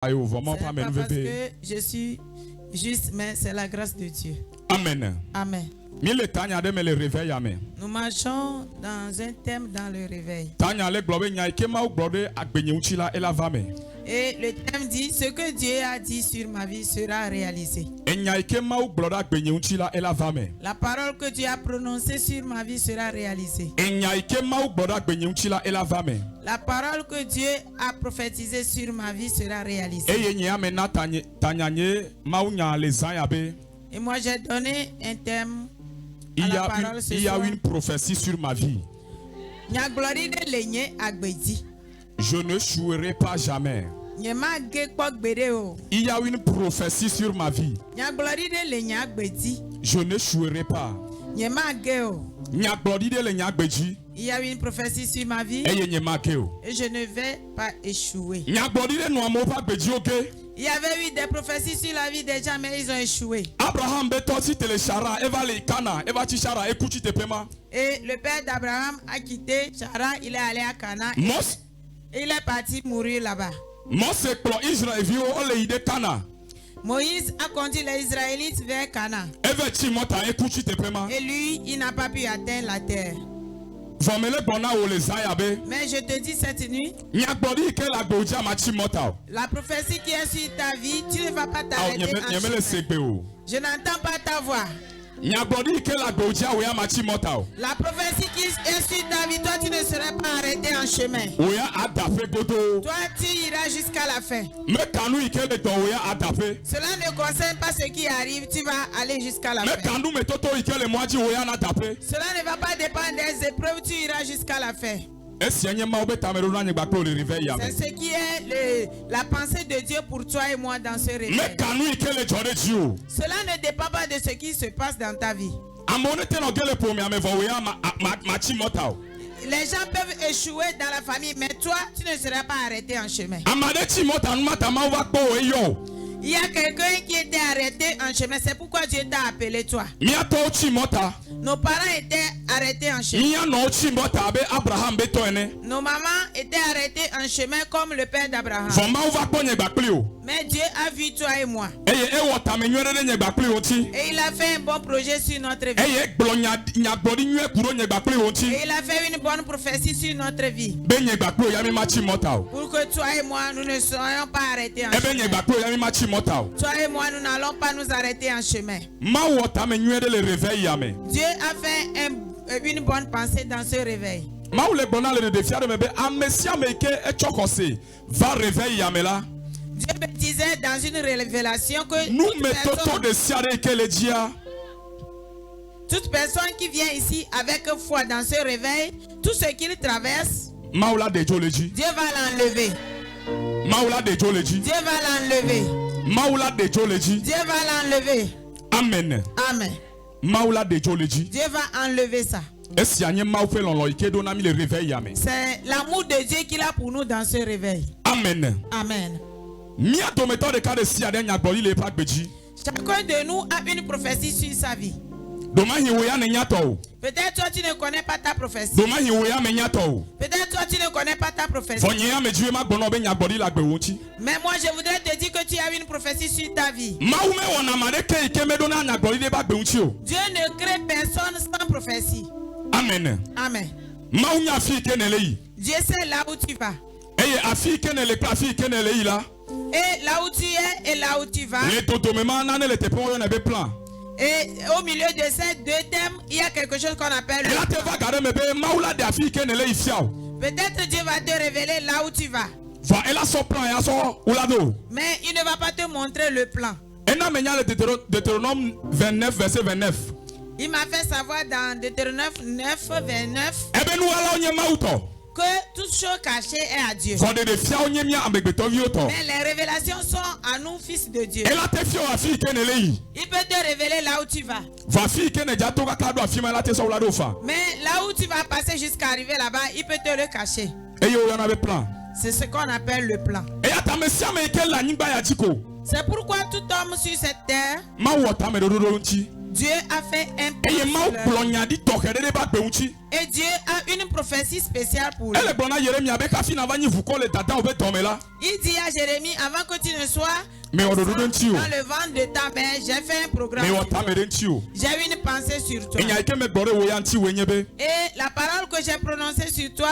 pas parce que je suis juste, mais c'est la grâce de Dieu. Amen. Amen. Nous marchons dans un thème dans le réveil. Et le thème dit: ce que Dieu a dit sur ma vie sera réalisé. La parole que Dieu a prononcée sur ma vie sera réalisée. La parole que Dieu a prophétisée sur ma vie sera réalisée. Et moi j'ai donné un thème. Il y a une prophétie sur ma vie. Je ne chouerai pas jamais. Il y a une prophétie sur ma vie. Je ne chouerai pas. Il y a une prophétie sur ma vie et je ne vais pas échouer. Il y avait eu des prophéties sur la vie des gens, mais ils ont échoué. Et le père d'Abraham a quitté Chara, il est allé à Cana. Et il est parti mourir là-bas. Moïse a conduit les Israélites vers Cana. Et lui, il n'a pas pu atteindre la terre. Mais je te dis cette nuit, la prophétie qui est sur ta vie, tu ne vas pas t'arrêter. Je n'entends pas ta voix. La prophétie qui est sur ta vie, toi tu ne seras pas arrêté en chemin. Toi tu iras jusqu'à la fin. Cela ne concerne pas ce qui arrive, tu vas aller jusqu'à la fin. Cela ne va pas dépendre des épreuves, tu iras jusqu'à la fin. C'est ce qui est la pensée de Dieu pour toi et moi dans ce réveil. Cela ne dépend pas de ce qui se passe dans ta vie. Les gens peuvent échouer dans la famille, mais toi, tu ne seras pas arrêté en chemin. Il y a quelqu'un qui était arrêté en chemin. C'est pourquoi Dieu t'a appelé toi. Nos parents étaient arrêtés en chemin. Nos mamans étaient arrêtées en chemin comme le père d'Abraham. Mais Dieu a vu toi et moi. Et il a fait un bon projet sur notre vie. Et il a fait une bonne prophétie sur notre vie. Pour que toi et moi, nous ne soyons pas arrêtés en chemin. Toi et moi, nous n'allons pas nous arrêter en chemin. Dieu a fait une bonne pensée dans ce réveil. Dieu me disait dans une révélation que toute personne qui vient ici avec foi dans ce réveil, tout ce qu'il traverse, Dieu va l'enlever. Dieu va l'enlever. Dieu va l'enlever. Amen. Amen. Dieu va enlever ça. C'est l'amour de Dieu qu'il a pour nous dans ce réveil. Amen. Amen. Chacun de nous a une prophétie sur sa vie. Peut-être toi tu ne connais pas ta prophétie. Peut-être toi tu ne connais pas ta prophétie. Mais moi je voudrais te dire que tu as une prophétie sur ta vie. Dieu ne crée personne sans prophétie. Amen. Amen. Dieu sait là où tu vas. Et là où tu es et là où tu vas. Et au milieu de ces deux thèmes, il y a quelque chose qu'on appelle le plan. Peut-être Dieu va te révéler là où tu vas. Mais il ne va pas te montrer le plan. Deutéronome 29, verset 29. Il m'a fait savoir dans Deutéronome 9, 29 que toute chose cachée est à Dieu. Mais les révélations sont à nous, fils de Dieu. Il peut te révéler là où tu vas. Mais là où tu vas passer jusqu'à arriver là-bas, il peut te le cacher. C'est ce qu'on appelle le plan. C'est pourquoi tout homme sur cette terre, Dieu a fait un plan. Et Dieu a une prophétie spéciale pour lui. Il dit à Jérémie, avant que tu ne sois dans le ventre de ta mère, j'ai fait un programme. J'ai eu une pensée sur toi. Et la parole que j'ai prononcée sur toi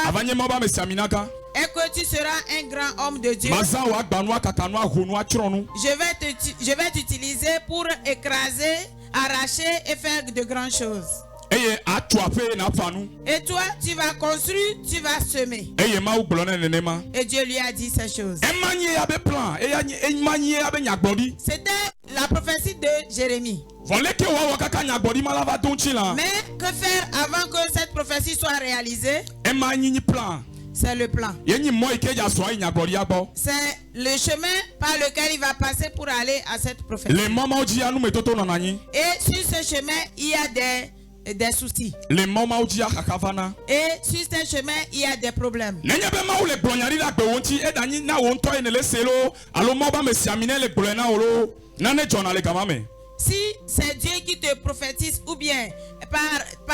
est que tu seras un grand homme de Dieu. Je vais t'utiliser pour écraser, arracher et faire de grandes choses. Et toi, tu vas construire, tu vas semer. Et Dieu lui a dit ces choses. C'était la prophétie de Jérémie. Mais que faire avant que cette prophétie soit réalisée? C'est le plan. C'est le chemin par lequel il va passer pour aller à cette prophétie. Et sur ce chemin, il y a des soucis. Et sur ce chemin, il y a des problèmes. Si c'est Dieu qui te prophétise ou bien par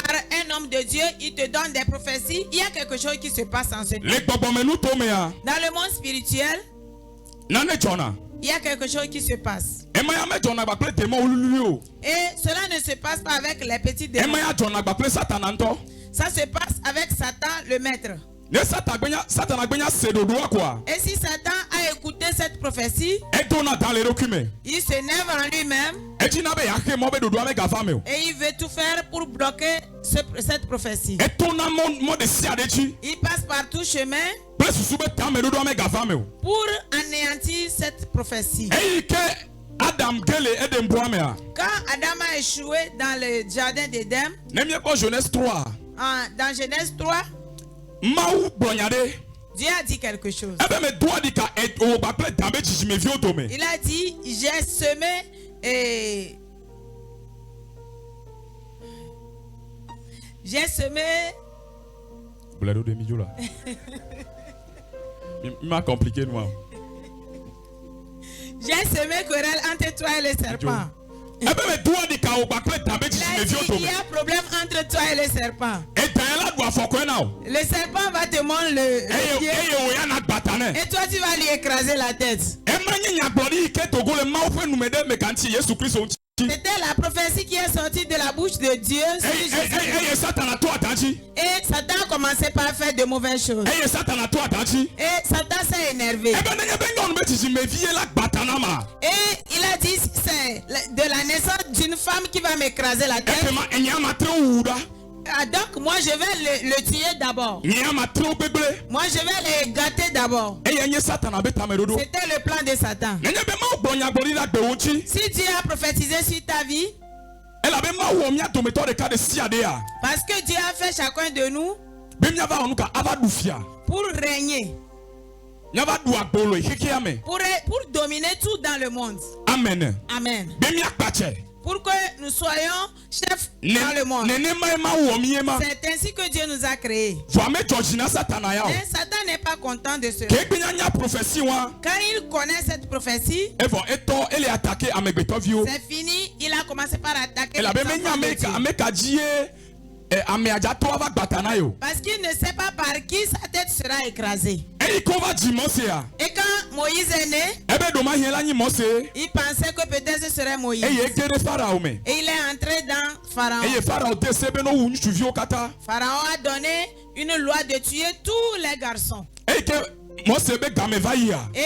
un homme de Dieu, il te donne des prophéties, il y a quelque chose qui se passe en ce temps. Dans le monde spirituel, il y a quelque chose qui se passe. Et cela ne se passe pas avec les petits démons. Ça se passe avec Satan, le maître. Et si Satan a écouté cette prophétie, il s'énerve en lui-même et il veut tout faire pour bloquer cette prophétie. Il passe par tout chemin pour anéantir cette prophétie. Quand Adam a échoué dans le jardin d'Éden, dans Genèse 3, Dieu a dit quelque chose. Il a dit, j'ai semé et j'ai semé. Il m'a compliqué moi. J'ai semé querelle entre toi et le serpent. Il y a problème entre toi et le serpent. Le serpent va te mordre le pied et toi tu vas lui écraser la tête. C'était la prophétie qui est sortie de la bouche de Dieu. Et Satan a commencé par faire de mauvaises choses. Et Satan s'est énervé. Et il a dit, c'est de la naissance d'une femme qui va m'écraser la tête. Donc moi je vais le tuer d'abord. Moi je vais le gâter d'abord. C'était le plan de Satan. Si Dieu a prophétisé sur ta vie, parce que Dieu a fait chacun de nous pour régner, pour dominer tout dans le monde. Amen. Amen. Pour que nous soyons chefs dans le monde. C'est ainsi que Dieu nous a créés. Mais Satan n'est pas content de cela. Quand il connaît cette prophétie, c'est fini. Il a commencé par attaquer les enfants de Dieu. Parce qu'il ne sait pas par qui sa tête sera écrasée. Et quand Moïse est né, il pensait que peut-être ce serait Moïse. Et il est entré dans Pharaon. Pharaon a donné une loi de tuer tous les garçons. Et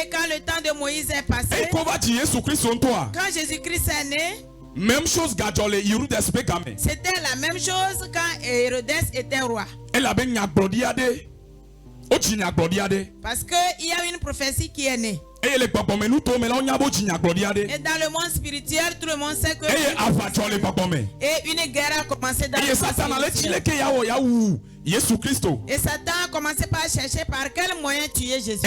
quand le temps de Moïse est passé, quand Jésus-Christ est né, même chose c'était la même chose quand Hérodès était roi. Parce qu'il y a une prophétie qui est née. Et dans le monde spirituel, tout le monde sait que et une guerre a commencé dans le monde spirituel. Et Satan a commencé par chercher par quel moyen tuer Jésus.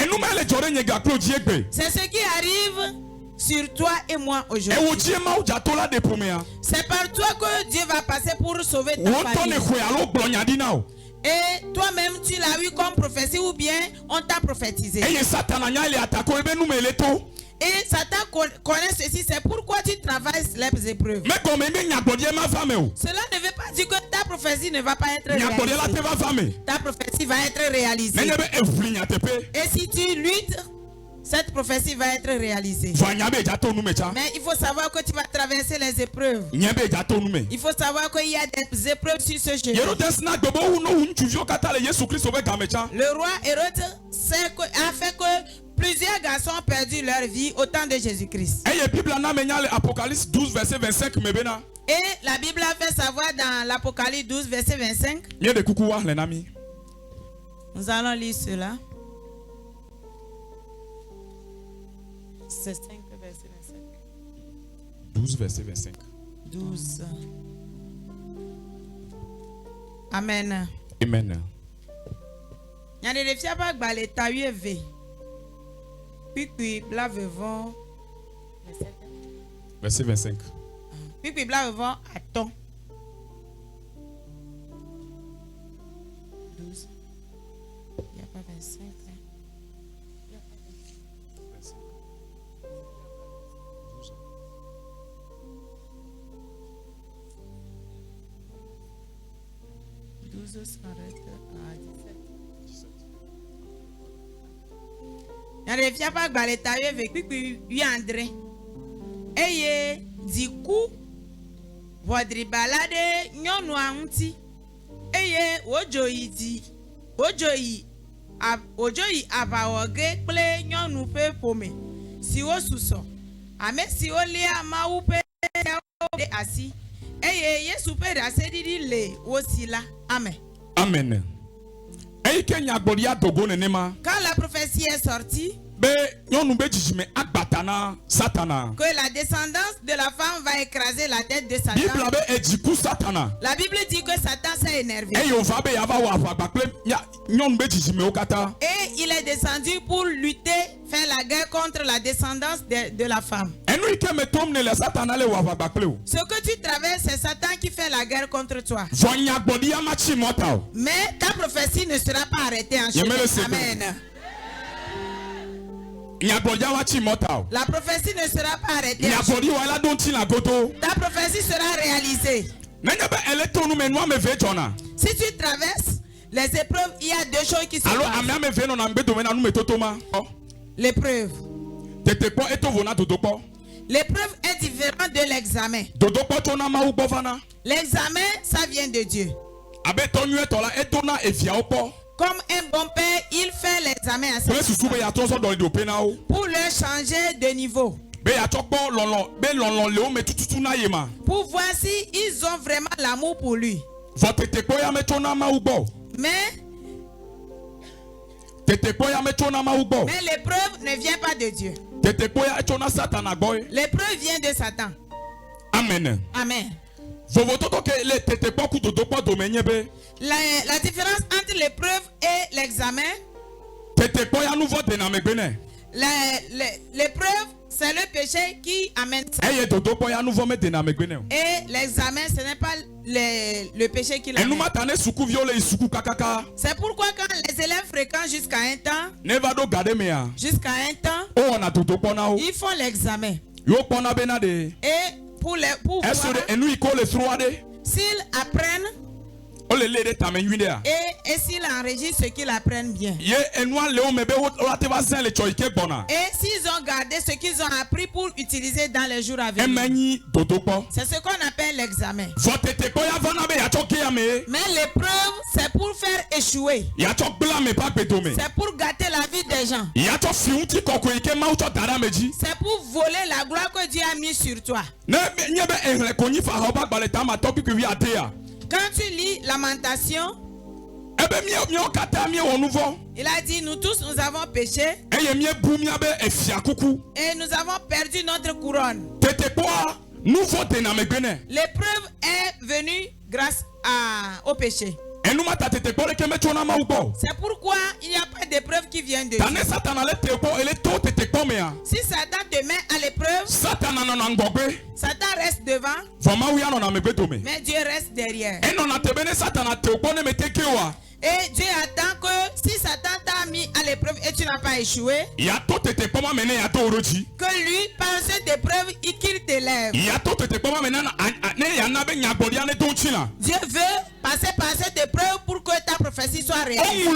C'est ce qui arrive sur toi et moi aujourd'hui. C'est par toi que Dieu va passer pour sauver ta famille. Et toi-même tu l'as eu comme prophétie ou bien on t'a prophétisé. Et Satan connaît ceci, c'est pourquoi tu travailles les épreuves. Mais comme cela ne veut pas dire que ta prophétie ne va pas être réalisée. Ta prophétie va être réalisée. Et si tu luttes, cette prophétie va être réalisée. Mais il faut savoir que tu vas traverser les épreuves. Il faut savoir qu'il y a des épreuves sur ce chemin. Le roi Hérode a fait que plusieurs garçons ont perdu leur vie au temps de Jésus-Christ. Et la Bible a fait savoir dans l'Apocalypse 12, verset 25. Nous allons lire cela. C'est 5, verset 25. 12, verset 25. 12. Amen. Amen. Verset 25. Puis blavevant à temps. 12. Il n'y a pas 25. Il n'y a pas 25. 12 s'arrête à 17. Il n'y a pas de balétaille avec lui André. Et du coup, votre balade, non, anti. Et ojoyi abawoge ple nyonu pe pome. Si o suso. Ame si o le ama upe de asi. Et Yesu pe da se didi le osila. Amen. Amen. Quand la prophétie est sortie, que la descendance de la femme va écraser la tête de Satan. La Bible dit que Satan s'est énervé. Et il est descendu pour lutter, faire la guerre contre la descendance de la femme. Ce que tu traverses, c'est Satan qui fait la guerre contre toi. Mais ta prophétie ne sera pas arrêtée en chemin. Amen. La prophétie ne sera pas arrêtée. Ta prophétie sera réalisée. Si tu traverses les épreuves, il y a deux choses qui se passent. L'épreuve. L'épreuve est différente de l'examen. L'examen, ça vient de Dieu. Comme un bon père, il fait l'examen à ses enfants pour leur changer de niveau. Pour voir si ils ont vraiment l'amour pour lui. Mais l'épreuve ne vient pas de Dieu. L'épreuve vient de Satan. Amen. Amen. La différence entre l'épreuve et l'examen, l'épreuve, c'est le péché qui amène ça. Et l'examen, ce n'est pas le péché qui l'amène. C'est pourquoi quand les élèves fréquentent jusqu'à un temps, ils font l'examen. Et pour voir s'ils apprennent et s'ils enregistrent ce qu'ils apprennent bien. Et s'ils ont gardé ce qu'ils ont appris pour utiliser dans les jours à venir. C'est ce qu'on appelle l'examen. Mais l'épreuve, c'est pour faire échouer. C'est pour gâter la vie des gens. C'est pour voler la gloire que Dieu a mise sur toi. Quand tu lis Lamentation, il a dit, nous tous nous avons péché et nous avons perdu notre couronne. L'épreuve est venue grâce au péché. C'est pourquoi il n'y a pas d'épreuve qui vient de Dieu. Si Satan te met à l'épreuve, Satan reste devant, mais Dieu reste derrière. Et Dieu attend que si Satan t'a mis à l'épreuve et tu n'as pas échoué. Que lui, par cette épreuve, qu'il t'élève. Dieu veut passer par cette épreuve pour que ta prophétie soit réalisée.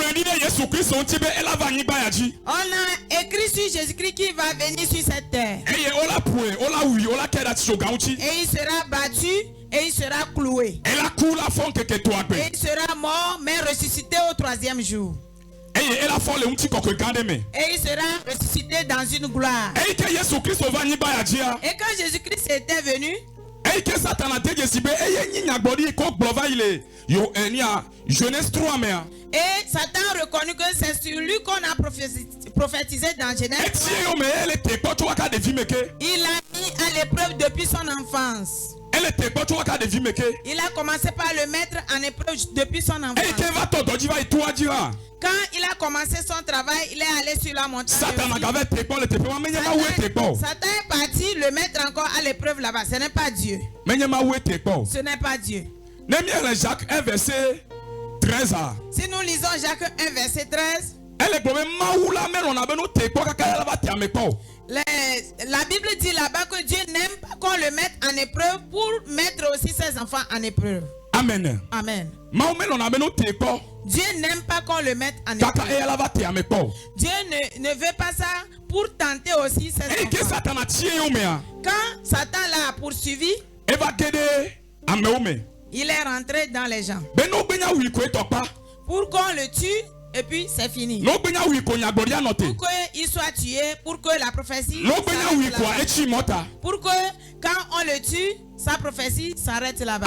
On a écrit sur Jésus-Christ qui va venir sur cette terre. Et il sera battu et il sera cloué. Et il sera mort mais ressuscité au 3e jour. Et il sera ressuscité dans une gloire. Et quand Jésus-Christ était venu, et Satan reconnu que c'est sur lui qu'on a prophétisé dans Genèse. Il a mis à l'épreuve depuis son enfance. Il a commencé par le mettre en épreuve depuis son enfance. Quand il a commencé son travail, il est allé sur la montagne. Satan est parti le mettre encore à l'épreuve là-bas. Ce n'est pas Dieu. Ce n'est pas Dieu. Si nous lisons Jacques 1 verset 13, la Bible dit là-bas que Dieu n'aime pas qu'on le mette en épreuve pour mettre aussi ses enfants en épreuve. Amen. Amen. Dieu n'aime pas qu'on le mette en épreuve. Dieu ne veut pas ça pour tenter aussi ses enfants. Quand Satan l'a poursuivi, il est rentré dans les gens pour qu'on le tue. Et puis c'est fini. Pour qu'il soit tué, pour que la prophétie pour que quand on le tue, sa prophétie s'arrête là-bas.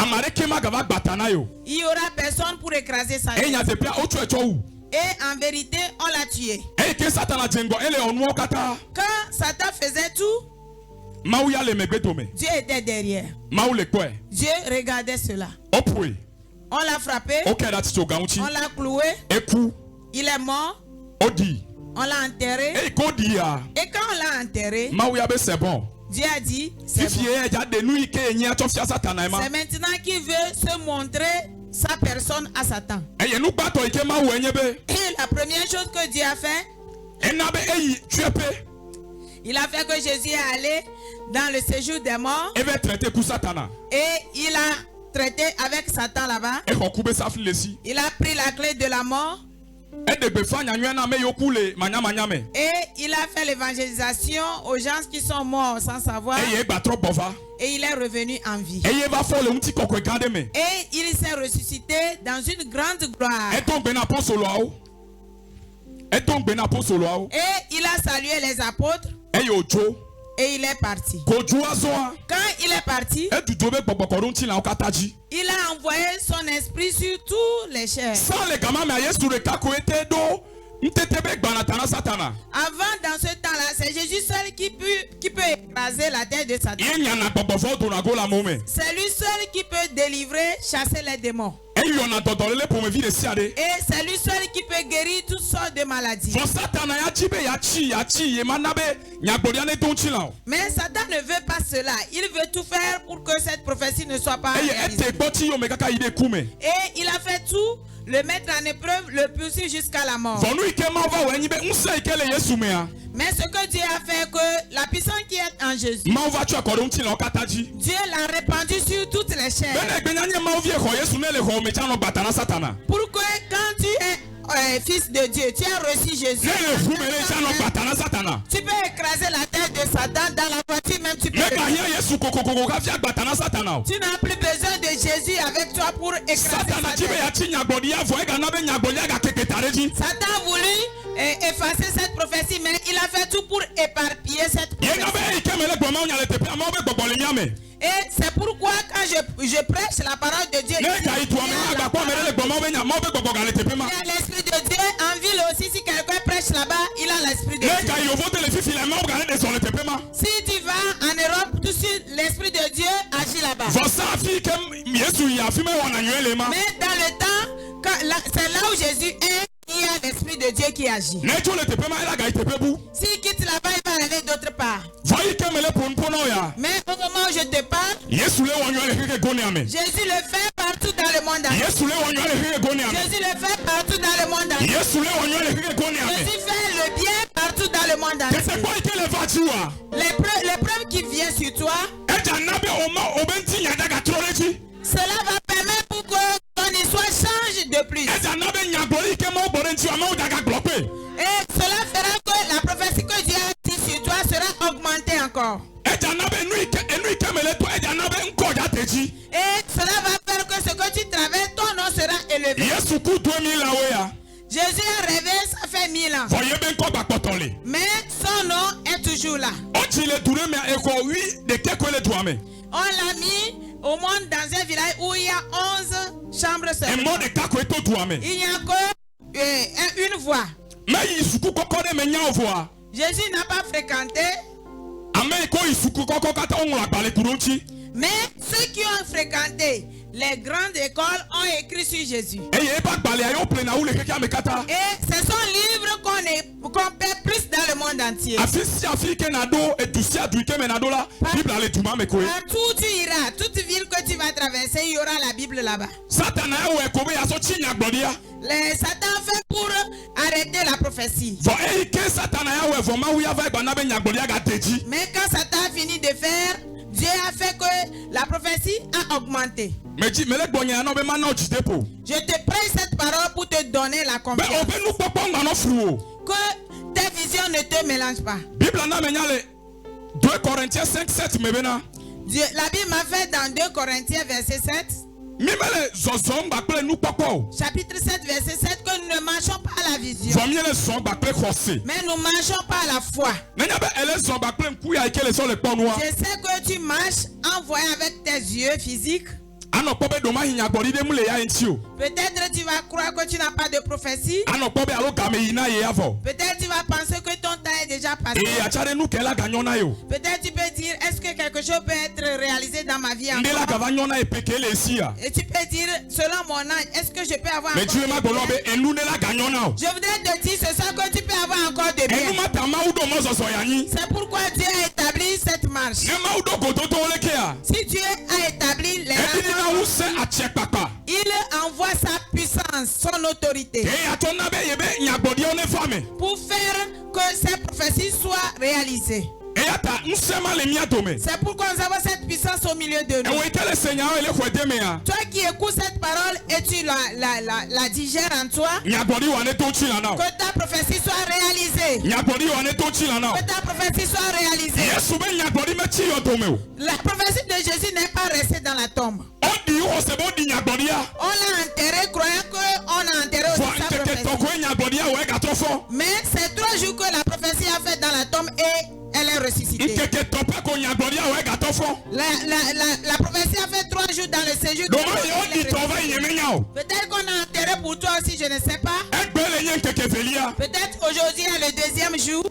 Il n'y aura personne pour écraser sa vie. Et en vérité, on l'a tué. Quand Satan faisait tout, Dieu était derrière. Dieu regardait cela. On l'a frappé. On l'a cloué. Il est mort. On l'a enterré. Et quand on l'a enterré, Dieu a dit, c'est bon. C'est maintenant qu'il veut se montrer sa personne à Satan. Et la première chose que Dieu a fait, il a fait que Jésus est allé dans le séjour des morts. Et il a traité avec Satan là-bas. Il a pris la clé de la mort. Et il a fait l'évangélisation aux gens qui sont morts sans savoir. Et il est revenu en vie. Et il s'est ressuscité dans une grande gloire. Et il a salué les apôtres. Et il est parti. Quand il est parti, il a envoyé son esprit sur tous les chairs. Avant, dans ce temps-là, c'est Jésus seul qui peut écraser la tête de Satan. C'est lui seul qui peut délivrer, chasser les démons. Et c'est lui seul qui peut guérir toutes sortes de maladies. Mais Satan ne veut pas cela. Il veut tout faire pour que cette prophétie ne soit pas réalisée. Et il a fait tout, le mettre en épreuve, le pousser jusqu'à la mort. Mais ce que Dieu a fait, que la puissance qui est en Jésus, Dieu l'a répandu sur toutes les chairs. Pour que quand tu es fils de Dieu, tu as reçu Jésus. Tu peux écraser la tête de Satan dans la voiture, même tu peux. Tu n'as plus besoin de Jésus avec toi pour écraser Satan. Satan a voulu effacer cette prophétie, mais il a fait tout pour éparpiller cette prophétie. Et c'est pourquoi quand je prêche la parole de Dieu, il y a l'esprit de Dieu en ville aussi. Si quelqu'un prêche là-bas, il a l'esprit de Dieu. Si tu vas en Europe, tout de suite l'esprit de Dieu agit là-bas. Mais dans le temps, c'est là où Jésus est. Il y a l'esprit de Dieu qui agit. S'il quitte là-bas, il va aller d'autre part. Mais au moment où je te parle, Jésus le fait partout dans le monde. Jésus le fait partout dans le monde entier. Jésus fait le bien partout dans le monde entier. Les preuves qui viennent sur toi, cela va permettre pour que ton histoire change de plus. Et cela fera que la prophétie que Dieu a dit sur toi sera augmentée encore. Et cela va faire que ce que tu traverses, ton nom sera élevé. Jésus a rêvé, ça fait 1000 ans. Mais son nom est toujours là. On l'a mis au monde dans un village où il y a 11 chambres seulement. Il n'y a que une voie. Jésus n'a pas fréquenté. Mais ceux qui ont fréquenté les grandes écoles ont écrit sur Jésus. Et c'est son livre qu'on paie plus dans le monde entier. Partout où tu iras, toute ville que tu vas traverser, il y aura la Bible là-bas. Satan fait pour arrêter la prophétie. Mais quand Satan a fini de faire, Dieu a fait que la prophétie a augmenté. Je te prête cette parole pour te donner la confiance. Que tes visions ne te mélangent pas. 2 Corinthiens 5, 7. La Bible m'a fait dans 2 Corinthiens verset 7. Chapitre 7 verset 7 que nous ne marchons pas à la vision, mais nous marchons pas à la foi. Je sais que tu marches en voyant avec tes yeux physiques. Peut-être tu vas croire que tu n'as pas de prophétie. Peut-être tu vas penser que ton temps est déjà passé. Peut-être tu peux dire, est-ce que quelque chose peut être réalisé dans ma vie encore? Et tu peux dire, selon mon âge, est-ce que je peux avoir encore de bien? Je voudrais te dire ce soir que tu peux avoir encore de bien. C'est pourquoi Dieu a établi cette marche. Si Dieu a établi les rames, il envoie sa puissance, son autorité, pour faire que ces prophéties soient réalisées. C'est pourquoi nous avons cette puissance au milieu de nous. Toi qui écoutes cette parole et tu la digères en toi, que ta prophétie soit réalisée. Que ta prophétie soit réalisée. La prophétie de Jésus n'est pas restée dans la tombe. On l'a enterré croyant qu'on a enterré aussi sa prophétie. Mais c'est 3 jours que la prophétie a fait dans la tombe et elle est ressuscitée. La prophétie a fait 3 jours dans le séjour. Peut-être qu'on a enterré pour toi aussi, je ne sais pas. Peut-être aujourd'hui est le 2e jour.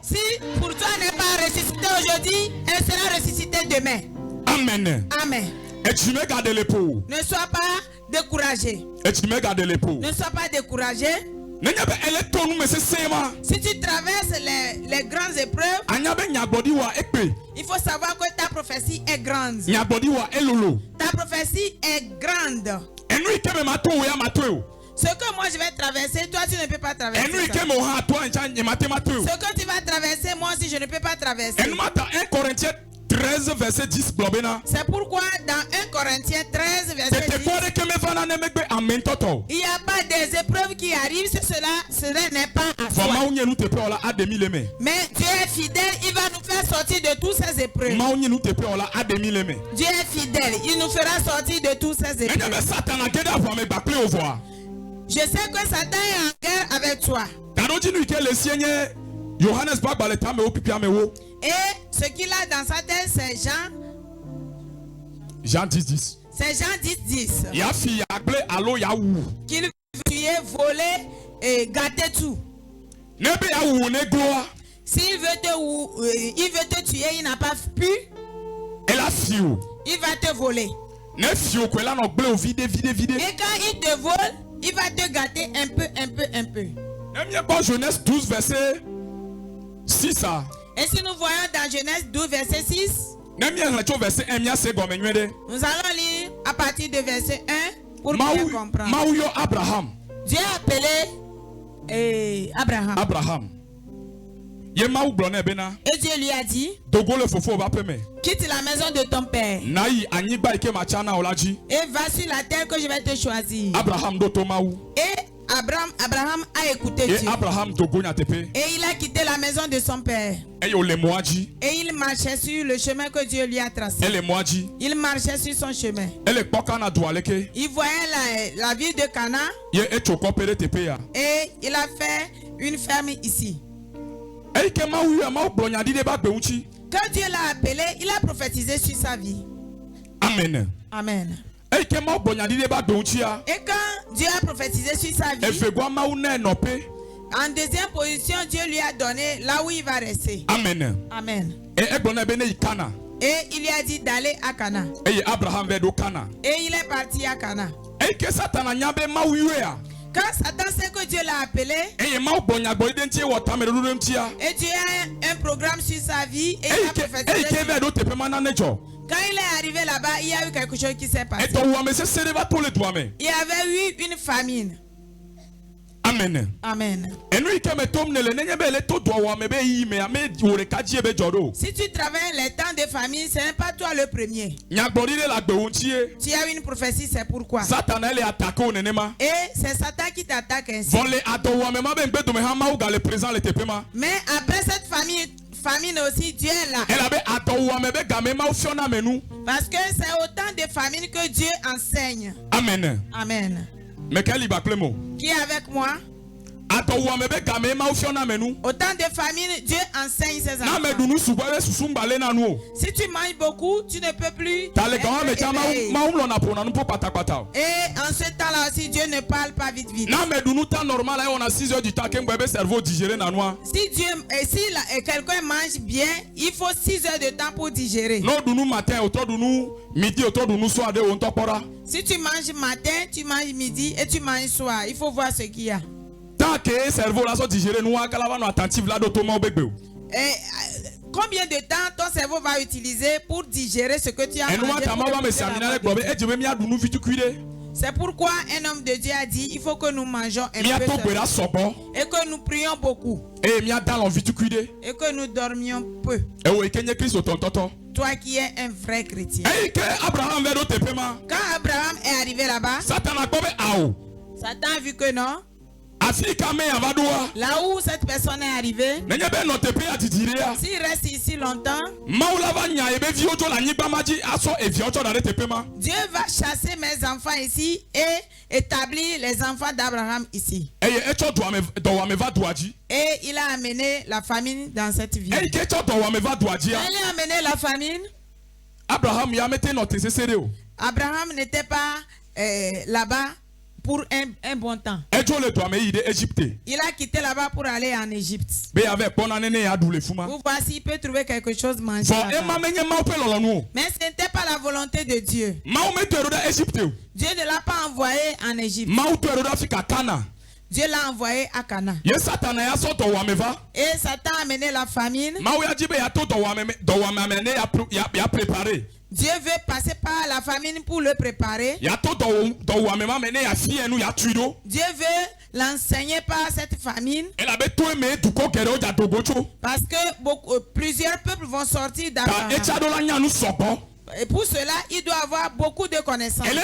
Si pour toi n'est pas ressuscité aujourd'hui, elle sera ressuscitée demain. Amen. Amen. Ne sois pas découragé. Ne sois pas découragé. Si tu traverses les grandes épreuves, il faut savoir que ta prophétie est grande. Ta prophétie est grande. Ce que moi je vais traverser, toi tu ne peux pas traverser. Ce que tu vas traverser, moi aussi je ne peux pas traverser. 13 verset 10. C'est pourquoi dans 1 Corinthiens 13 verset 10, il n'y a pas des épreuves qui arrivent, cela n'est pas à soi. Mais Dieu est fidèle, il va nous faire sortir de toutes ces épreuves. Dieu est fidèle, il nous fera sortir de toutes ces épreuves. Je sais que Satan est en guerre avec toi. Et ce qu'il a dans sa tête, c'est Jean 10, 10. C'est Jean 10, 10. Qu'il veut tuer, voler et gâter tout. S'il veut te tuer, il n'a pas pu. Il va te voler. Et quand il te vole, il va te gâter un peu. Genèse 12, verset 6. Et si nous voyons dans Genèse 12, verset 6, nous allons lire à partir de verset 1. pour bien comprendre. Maouyo Abraham. Dieu a appelé Abraham. Abraham. Et Dieu lui a dit, quitte la maison de ton père et va sur la terre que je vais te choisir. Et Abraham a écouté Dieu. Et il a quitté la maison de son père. Et il marchait sur le chemin que Dieu lui a tracé. Il marchait sur son chemin. Il voyait la ville de Cana. Et il a fait une ferme ici. Quand Dieu l'a appelé, il a prophétisé sur sa vie. Amen. Amen. Et quand Dieu a prophétisé sur sa vie, en deuxième position, Dieu lui a donné là où il va rester. Amen. Amen. Et il lui a dit d'aller à Cana. Et il est parti à Cana. Quand Satan sait que Dieu l'a appelé, et Dieu a un programme sur sa vie, et il a prophétisé. Quand il est arrivé là-bas, il y a eu quelque chose qui s'est passé. Il y avait eu une famine. Amen. Amen. Si tu travailles les temps de famine, ce n'est pas toi le premier. Tu as une prophétie, c'est pourquoi. Et c'est Satan qui t'attaque ainsi. Mais après cette famine aussi, Dieu est là. Parce que c'est autant de famine que Dieu enseigne. Amen. Amen. Qui est avec moi? Autant de famine, Dieu enseigne ses enfants. Si tu manges beaucoup, tu ne peux plus. Et en ce temps-là aussi, Dieu ne parle pas vite. Si quelqu'un mange bien, il faut 6 heures de temps pour digérer. Si tu manges matin, tu manges midi et tu manges soir. Il faut voir ce qu'il y a. Combien de temps ton cerveau va utiliser pour digérer ce que tu as mangé? C'est pourquoi un homme de Dieu a dit il faut que nous mangeons un peu et que nous prions beaucoup et que nous dormions peu. Toi qui es un vrai chrétien. Quand Abraham est arrivé là-bas, Satan a vu que non. Là où cette personne est arrivée, s'il reste ici longtemps, Dieu va chasser mes enfants ici et établir les enfants d'Abraham ici. Et il a amené la famine dans cette ville. Il a amené la famine. Abraham n'était pas là-bas pour un bon temps. Il a quitté là-bas pour aller en Égypte. Vous voici, il peut trouver quelque chose manger. Mais ce n'était pas la volonté de Dieu. Dieu ne l'a pas envoyé en Égypte. Dieu l'a envoyé à Cana. Et Satan a amené la famine. Dieu veut passer par la famine pour le préparer. Dieu veut l'enseigner par cette famine. Parce que plusieurs peuples vont sortir d'Abraham. Et pour cela, il doit avoir beaucoup de connaissances. Tu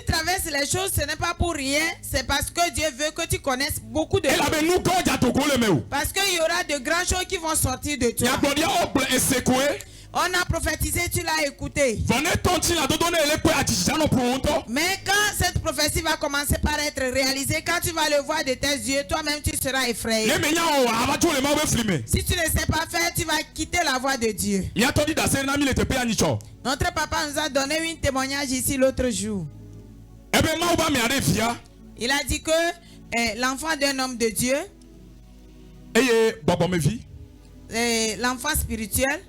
traverses les choses, ce n'est pas pour rien. C'est parce que Dieu veut que tu connaisses beaucoup de choses. Parce qu'il y aura de grandes choses qui vont sortir de toi. On a prophétisé, tu l'as écouté. Mais quand cette prophétie va commencer par être réalisée, quand tu vas le voir de tes yeux, toi-même tu seras effrayé. Si tu ne sais pas faire, tu vas quitter la voie de Dieu. Notre papa nous a donné un témoignage ici l'autre jour. Il a dit que l'enfant d'un homme de Dieu, l'enfant spirituel,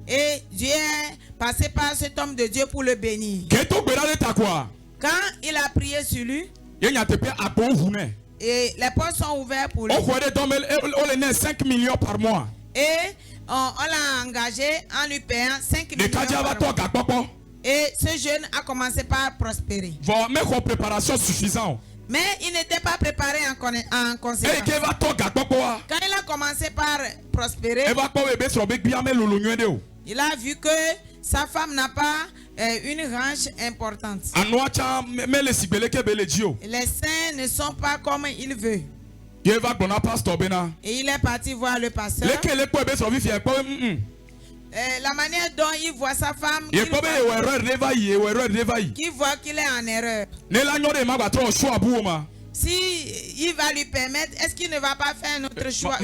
et Dieu est passé par cet homme de Dieu pour le bénir. Quand il a prié sur lui, et les portes sont ouvertes pour lui. 5 millions par mois. Et on l'a engagé en lui payant 5 millions par mois. Et ce jeune a commencé par prospérer. Préparation suffisante. Mais il n'était pas préparé en conséquence. Quand il a commencé par prospérer, il a vu que sa femme n'a pas une range importante. Les seins ne sont pas comme il veut. Et il est parti voir le pasteur. La manière dont il voit sa femme, qui voit qu'il est en erreur. Si il va lui permettre, est-ce qu'il ne va pas faire un autre choix?